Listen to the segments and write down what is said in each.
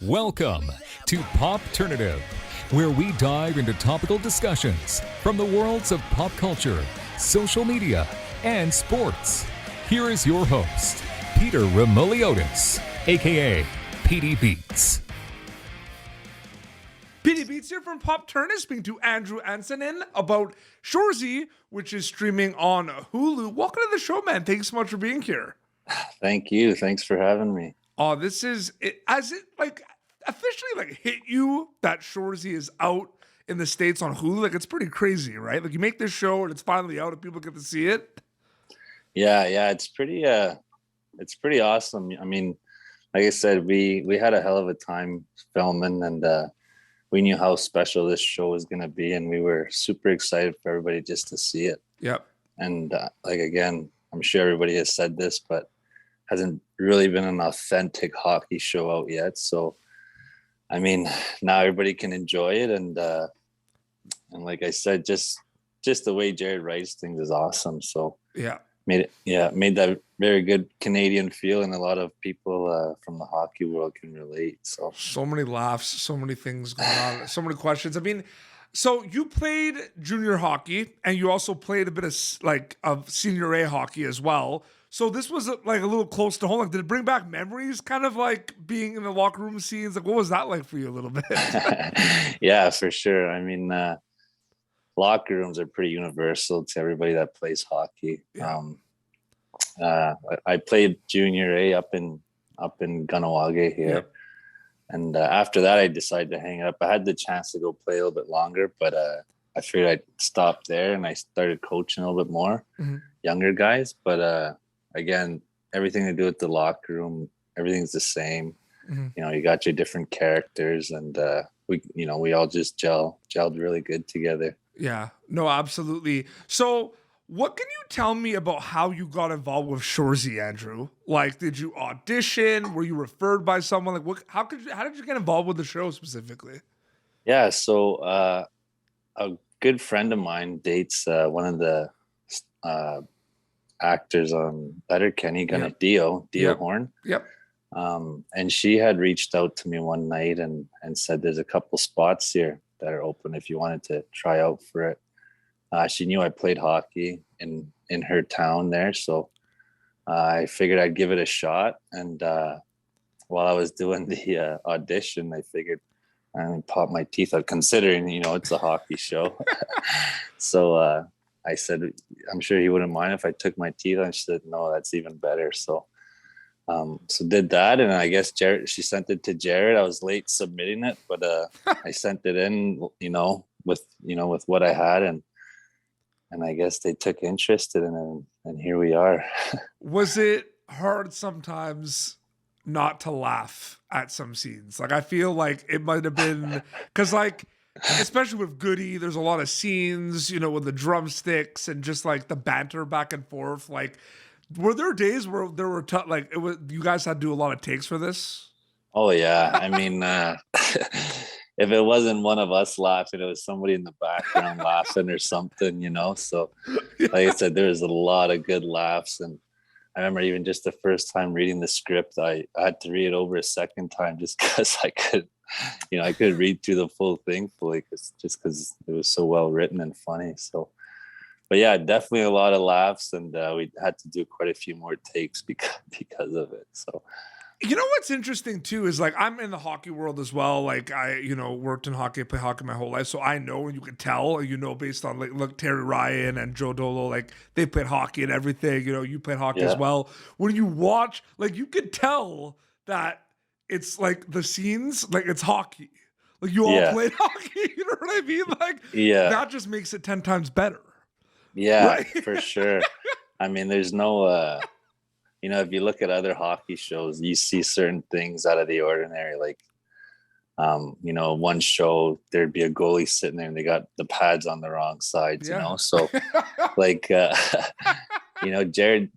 Welcome to Popternative, where we dive into topical discussions from the worlds of pop culture, social media, and sports. Here is your host, Peter Remoliotis, aka PD Beats. PD Beats here from Popternative, speaking to Andrew Antsanen about Shoresy, which is streaming on Hulu. Welcome to the show, man. Thanks so much for being here. Thank you. Thanks for having me. Oh, this is it. Has it like officially like hit you that Shoresy is out in the States on Hulu? Like, it's pretty crazy, right? Like, you make this show and it's finally out and people get to see it. Yeah, it's pretty awesome. I mean, like I said, we had a hell of a time filming, and we knew how special this show was going to be, and we were super excited for everybody just to see it. Yep. And like, again, I'm sure everybody has said this, but hasn't really been an authentic hockey show out yet. So, I mean, now everybody can enjoy it, and like I said, just the way Jared writes things is awesome. So yeah, made that very good Canadian feel, and a lot of people from the hockey world can relate. So many laughs, so many things going on, so many questions. I mean, so you played junior hockey, and you also played a bit of senior A hockey as well. So this was like a little close to home. Like, did it bring back memories, kind of like being in the locker room scenes? Like, what was that like for you a little bit? Yeah, for sure. I mean, locker rooms are pretty universal to everybody that plays hockey. Yeah. I played junior A up in Kahnawake here. Yep. And after that, I decided to hang it up. I had the chance to go play a little bit longer, but I figured I'd stop there, and I started coaching a little bit more younger guys. But again, everything to do with the locker room, everything's the same. You know, you got your different characters, and we all just gelled really good together. Yeah, no, absolutely. So what can you tell me about how you got involved with Shoresy, Andrew? Like, did you audition? Were you referred by someone? Like, how did you get involved with the show specifically? Yeah, so a good friend of mine dates one of the actors on Letterkenny, Dio Horn. Yep. And she had reached out to me one night and said, there's a couple spots here that are open if you wanted to try out for it. She knew I played hockey in her town there, so I figured I'd give it a shot. And while I was doing the audition, I figured I popped my teeth out, considering it's a hockey show. So I said, I'm sure he wouldn't mind if I took my teeth. And she said, no, that's even better. So did that, and I guess she sent it to Jared. I was late submitting it, but I sent it in, with what I had, and I guess they took interest in it, and here we are. Was it hard sometimes not to laugh at some scenes? Like, I feel like it might have been, because like, especially with Goody, there's a lot of scenes, with the drumsticks and just like the banter back and forth. Like, were there days where there were you guys had to do a lot of takes for this? Oh yeah, I mean, if it wasn't one of us laughing, it was somebody in the background laughing or something, So, like I said, there was a lot of good laughs, and I remember even just the first time reading the script, I had to read it over a second time just because I could read through the full thing fully, because it was so well written and funny. So. But yeah, definitely a lot of laughs, and we had to do quite a few more takes because of it. So, what's interesting too is, like, I'm in the hockey world as well. Like, I worked in hockey, played hockey my whole life, so I know, and you can tell, based on like Terry Ryan and Joe Dolo, like they played hockey and everything. You played hockey as well. When you watch, like, you could tell that it's like the scenes, like it's hockey. Like, you all played hockey. You know what I mean? Like, that just makes it 10 times better. Yeah, right? For sure. I mean, there's no, if you look at other hockey shows, you see certain things out of the ordinary. Like, one show, there'd be a goalie sitting there and they got the pads on the wrong sides, So, like, Jared,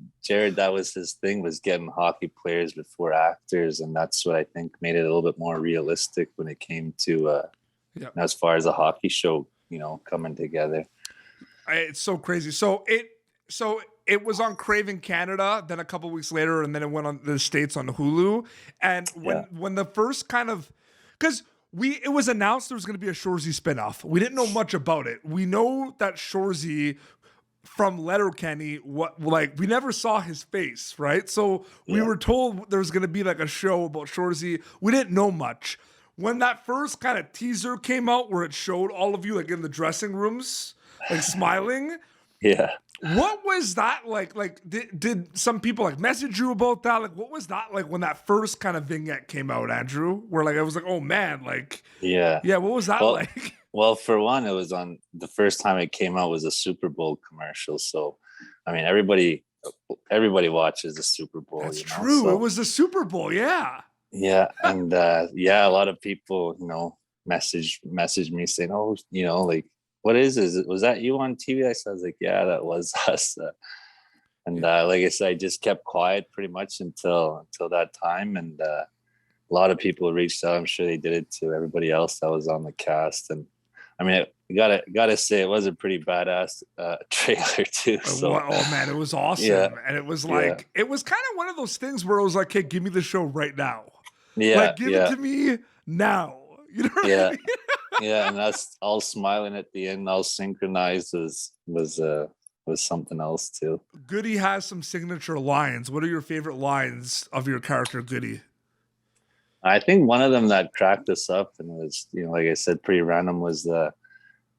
that was his thing, was getting hockey players before actors. And that's what I think made it a little bit more realistic when it came to, as far as a hockey show, coming together. It's so crazy. So it was on Craven Canada, then a couple weeks later, and then it went on the States on Hulu. And when the first kind of, because it was announced there was going to be a Shoresy spinoff. We didn't know much about it. We know that Shoresy from Letterkenny, we never saw his face, right? So we were told there was going to be like a show about Shoresy. We didn't know much. When that first kind of teaser came out where it showed all of you like in the dressing rooms, like smiling. Yeah. What was that like? Like, did some people like message you about that? Like, what was that like when that first kind of vignette came out, Andrew? Where like I was like, oh man, like yeah. What was that like? Well, for one, it was on the first time it came out was a Super Bowl commercial. So, I mean, everybody watches the Super Bowl. That's true. So, it was the Super Bowl. Yeah. Yeah, and a lot of people, messaged me saying, "Oh, like, what is this? Was that you on TV?" I was like, "Yeah, that was us." Like I said, I just kept quiet pretty much until that time, and a lot of people reached out. I'm sure they did it to everybody else that was on the cast, and I mean, I gotta say, it was a pretty badass trailer too. So, oh man, it was awesome, and it was like it was kind of one of those things where it was like, "Hey, give me the show right now." Like, give it to me now. You know what I mean? Yeah, and us all smiling at the end, all synchronized was something else too. Goody has some signature lines. What are your favorite lines of your character, Goody? I think one of them that cracked us up and was, like I said, pretty random was you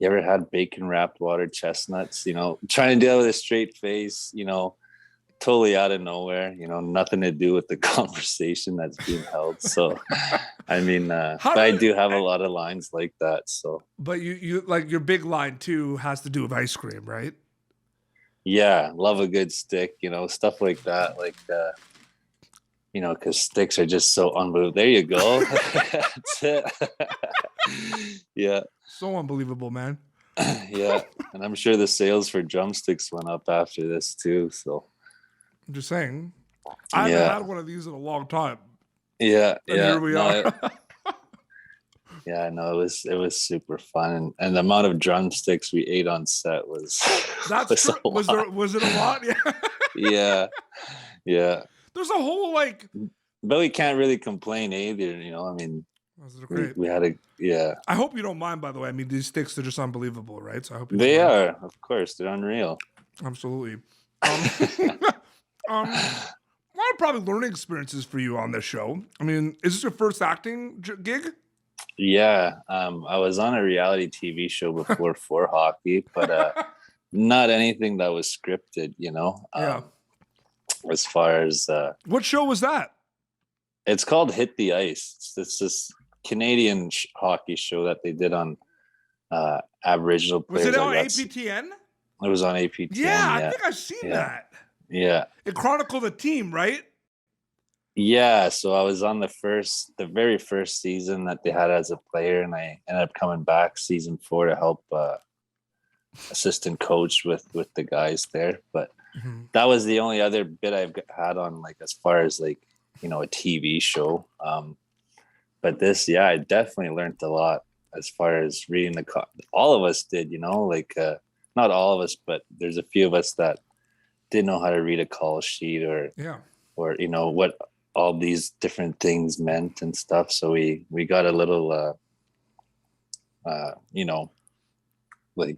ever had bacon wrapped water chestnuts, trying to deal with a straight face, totally out of nowhere, nothing to do with the conversation that's being held. So, I mean, but I do have a lot of lines like that. So, but you like your big line too has to do with ice cream, right? Yeah, love a good stick, stuff like that. Like, because sticks are just so unbelievable. There you go. That's it. Yeah. So unbelievable, man. Yeah, and I'm sure the sales for drumsticks went up after this too. So. I'm just saying, I haven't had one of these in a long time. Yeah, and here we are. Yeah, no, it was super fun, and the amount of drumsticks we ate on set was true. Was it a lot? Yeah. Yeah. There's a whole but we can't really complain either. I mean, we had I hope you don't mind, by the way. I mean, these sticks are just unbelievable, right? So I hope they are. Of course, they're unreal. Absolutely. A lot of probably learning experiences for you on this show. I mean, is this your first acting gig? Yeah, I was on a reality TV show before for hockey, but not anything that was scripted, as far as what show was that? It's called Hit the Ice. It's this Canadian hockey show that they did on Aboriginal players. Was it on APTN? It was on APTN. Yeah, I think I've seen that. Yeah. It chronicled the team, right? Yeah, so I was on the very first season that they had as a player, and I ended up coming back season 4 to help assistant coach with the guys there. But that was the only other bit I've had on as far as a TV show. But this, I definitely learned a lot as far as reading all of us did, not all of us, but there's a few of us that didn't know how to read a call sheet or what all these different things meant and stuff. So we got a little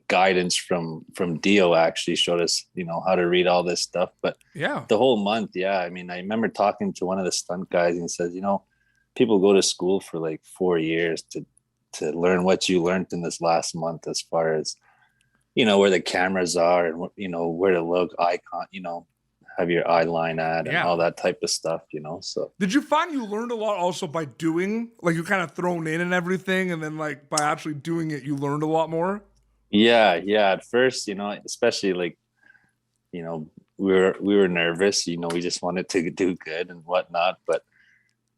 guidance from Dio. Actually showed us how to read all this stuff. But the whole month, I mean, I remember talking to one of the stunt guys, and he says, people go to school for 4 years to learn what you learned in this last month, as far as where the cameras are and where to look, icon, have your eye line at and all that type of stuff, so. Did you find you learned a lot also by doing, you're kind of thrown in and everything, and then by actually doing it, you learned a lot more? Yeah. At first, especially we were nervous, we just wanted to do good and whatnot. But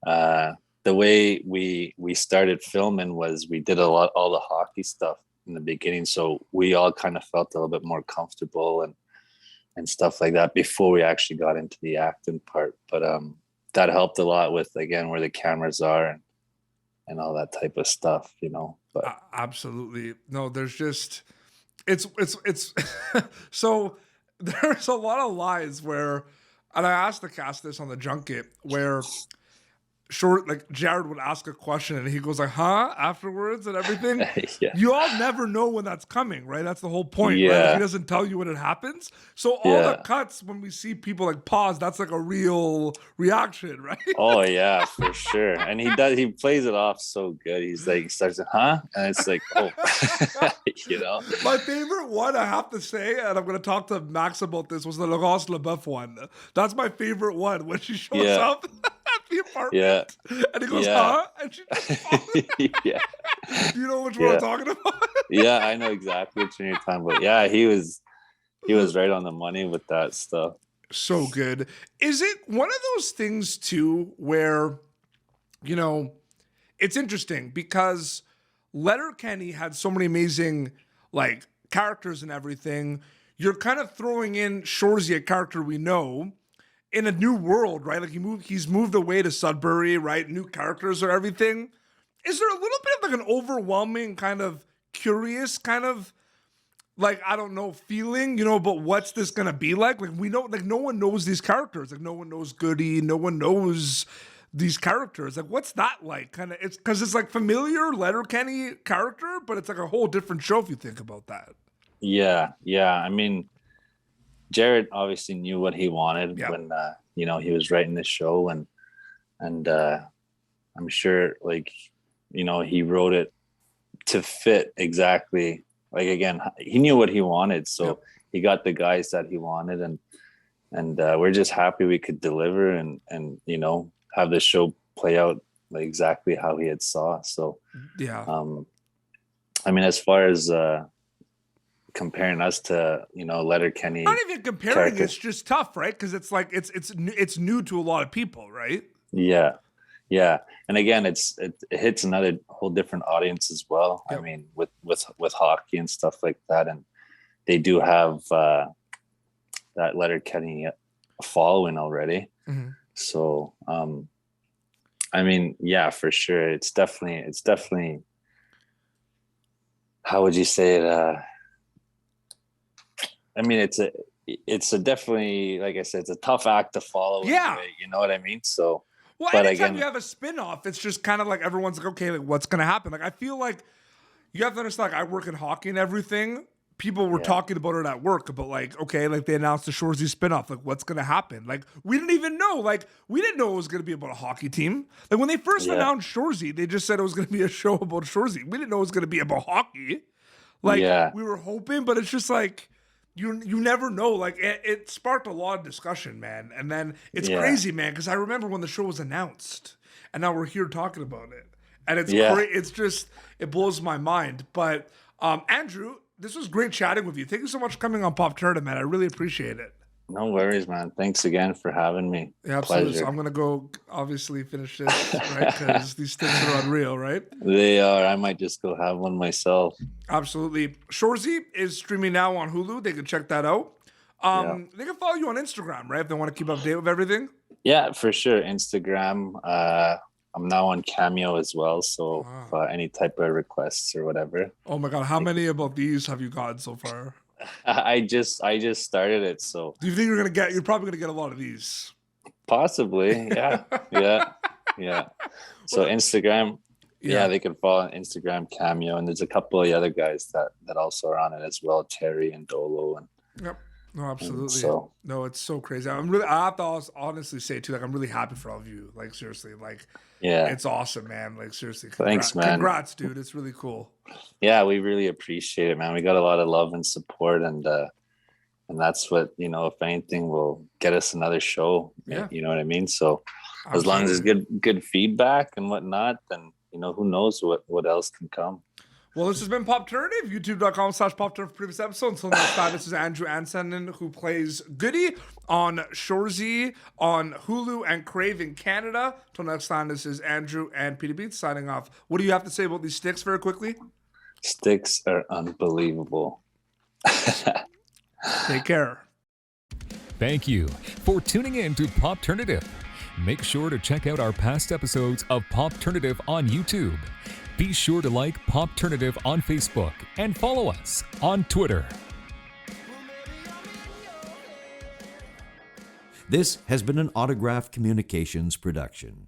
the way we started filming was we did all the hockey stuff in the beginning, so we all kind of felt a little bit more comfortable and stuff like that before we actually got into the acting part. But that helped a lot with, again, where the cameras are and all that type of stuff, But absolutely. No, there's just it's so there's a lot of lies where, and I asked the cast this on the junket, where Jared would ask a question and he goes like, huh, afterwards and everything. Yeah. You all never know when that's coming, right? That's the whole point, right? Yeah. Like, he doesn't tell you when it happens. So all the cuts, when we see people like pause, that's like a real reaction, right? Oh yeah, for sure. And he plays it off so good. He's like, he starts, huh? And it's like, oh, you know. My favorite one, I have to say, and I'm going to talk to Max about this, was the Laurence Leboeuf one. That's my favorite one, when she shows up at the apartment. Yeah. And he goes, huh? And she just falls. Yeah. Do you know which one I'm talking about? Yeah, I know exactly what you're talking about. Yeah, he was right on the money with that stuff. So good. Is it one of those things too where, you know, it's interesting because Letterkenny had so many amazing like characters and everything. You're kind of throwing in Shoresy, a character we know, in a new world, right? Like he's moved away to Sudbury, right? New characters or everything. Is there a little bit of like an overwhelming kind of curious kind of like, I don't know, feeling, you know, but what's this going to be like? Like we know, like no one knows these characters. Like no one knows Goody. No one knows these characters. Like what's that like? Kind of, it's because it's like familiar Letterkenny character, but it's like a whole different show if you think about that. Yeah. I mean, Jared obviously knew what he wanted when you know, he was writing this show, and I'm sure, like, you know, he wrote it to fit exactly. Like again, he knew what he wanted, so he got the guys that he wanted, and we're just happy we could deliver and you know, have the show play out like exactly how he had saw. So I mean, as far as comparing us to, you know, Letterkenny, not even comparing, it's just tough, right? Because it's like it's new to a lot of people, right? Yeah, and again, it hits another whole different audience as well. I mean, with hockey and stuff like that, and they do have that Letterkenny following already. Mm-hmm. So I mean, yeah, for sure, it's definitely how would you say it? I mean, it's a definitely, like I said, it's a tough act to follow. Yeah. Anyway, you know what I mean? So, well, but anytime again, you have a spin-off, it's just kind of like everyone's like, okay, like what's going to happen? Like, I feel like you have to understand, like I work in hockey and everything. People were talking about it at work about like, okay, like they announced the Shoresy spin-off. Like what's going to happen? Like we didn't even know, like we didn't know it was going to be about a hockey team. Like when they first announced Shoresy, they just said it was going to be a show about Shoresy. We didn't know it was going to be about hockey. Like we were hoping, but it's just like, you never know. Like it sparked a lot of discussion, man. And then it's crazy, man, because I remember when the show was announced, and now we're here talking about it, and it's it's just, it blows my mind. But Andrew, this was great chatting with you. Thank you so much for coming on Pop Tournament, man. I really appreciate it. No worries, man. Thanks again for having me. Yeah, absolutely. So I'm gonna go obviously finish this, right? Because these things are unreal, right? They are. I might just go have one myself. Absolutely. Shoresy is streaming now on Hulu. They can check that out. They can follow you on Instagram, right? If they want to keep up to date with everything. Yeah, for sure. Instagram. I'm now on Cameo as well. So any type of requests or whatever. Oh my God, how many about these have you gotten so far? I just started it, so. Do you think you're probably gonna get a lot of these? Possibly, yeah. So Instagram, they can follow on Instagram, Cameo, and there's a couple of the other guys that also are on it as well, Terry and Dolo, and no, absolutely. No, it's so crazy. I have to honestly say too, like I'm really happy for all of you. Like seriously, like it's awesome, man. Like seriously, thanks, man. Congrats, dude. It's really cool. Yeah, we really appreciate it, man. We got a lot of love and support, and that's what, you know, if anything, will get us another show. Yeah, you know what I mean. So as long as there's good feedback and whatnot, then, you know, who knows what else can come. Well, this has been Popternative, youtube.com/Popternative for previous episodes. Until next time, this is Andrew Antsanen, who plays Goody on Shoresy, on Hulu and Crave in Canada. Until next time, this is Andrew and Peter Beats signing off. What do you have to say about these sticks very quickly? Sticks are unbelievable. Take care. Thank you for tuning in to Popternative. Make sure to check out our past episodes of Popternative on YouTube. Be sure to like Popternative on Facebook and follow us on Twitter. This has been an Autograph Communications production.